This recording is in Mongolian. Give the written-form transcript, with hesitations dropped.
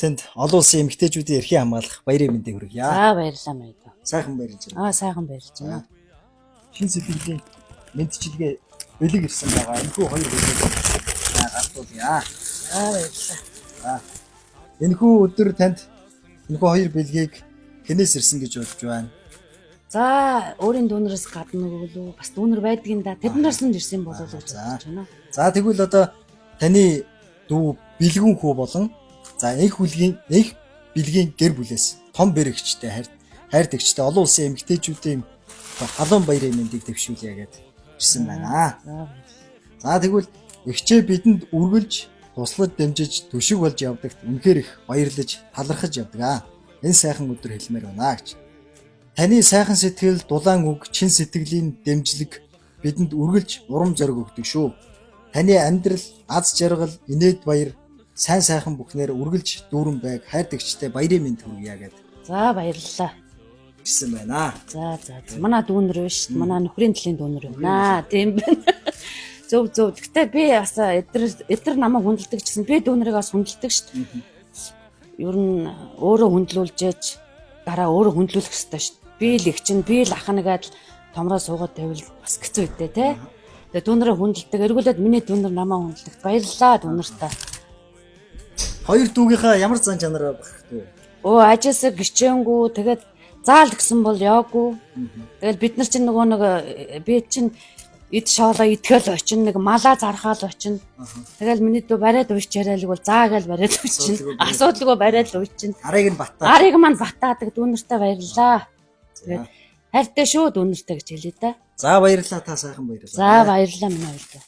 Тэнд олон улсын эмэгтэйчүүдийн эрхийн хамгаалах баярын мэндийг хүргье. За баярлалаа мэд. Сайхан баярлж байна. Сайхан баярлж байна. Шин сэтгэлийн мэдчилгээ бэлэг ирсэн байгаа. Энэхүү хоёр бэлэг гартуулъя. Баярлалаа. Энэхүү өдөр танд энэхүү хоёр бэлгийг хэнээс ирсэн гэж бодож байна. За өөрийн дүүнераас гадна өгвөл бас дүүнер байдгийн да тэднээс нь ирсэн болов уу гэж бодож байна. За тэгвэл одоо таны дүү бэлгүүн хүү болон за их бэлгийн гэр бүлээс том бэрэгчтэй хайртагчтай олон улсын эмэгтэйчүүдийн халуун баярын мэндийг дэвшүүлье гэж ирсэн байна. За тэгвэл эгчээ бидэнд үргэлж туслаж дэмжиж төшиг болж явдагт үнэхээр их баярлаж талархаж явдаг. Энэ сайхан өдөр хэлмээр байна гэж. Таны сайхан сэтгэл, дулаан үг, чин сэтгэлийн дэмжлэг бидэнд үргэлж урам зориг өгдөг шүү. Таны амьдрал, аз жаргал, инээд баяр, сайн сайхан бүхнээр үргэлж дүүрэн байг хайртагчтай баярын мэнд хүргье гэд. За баярлалаа. Гэсэн байна. За. Манай дүүнер биш, манай нөхрийн төлөний дүүнер байна. Тийм байна. Зөв. Гэтэ би бас эдгээр намайг хүндэлдэг гэсэн би дүүнэрийг бас хүндэлдэг шүү дээ. Ер нь өөрөө хүндлүүлж ээж дараа өөрөө хүндлүүлэх хэрэгтэй шүү дээ. Би л их чинь би л ах нэгээд томроо суугаад байвал бас хэцүү үедээ те. Тэгээ дүүнэрээ хүндэлдэг. Эргүүлээд миний дүүнэр намайг хүндэлдэг. Баярлалаа дүүнэртээ. Хоёр дүүгийнхаа ямар зан чанараа багтгүй. Ажиасаа гिचээнгүй тэгээд заал гэсэн бол яваагүй. Тэгэл бид нар чинь нөгөө нэг би чинь эд шоолоо итгэл очин нэг малаа зархаал очин. Тэгэл миний дүү бариад уйч яриалыг бол заагаал бариад уйчин. Асуудалгүй бариад уйчин. Арыг нь батаа. Арыг маань батаадаг дүүнэртээ баярлалаа. Тэгээд хайртай шүү дүүнэртээ гэж хэлээ да. За баярлалаа та сайхан баярлалаа. За баярлалаа минь хоёртаа.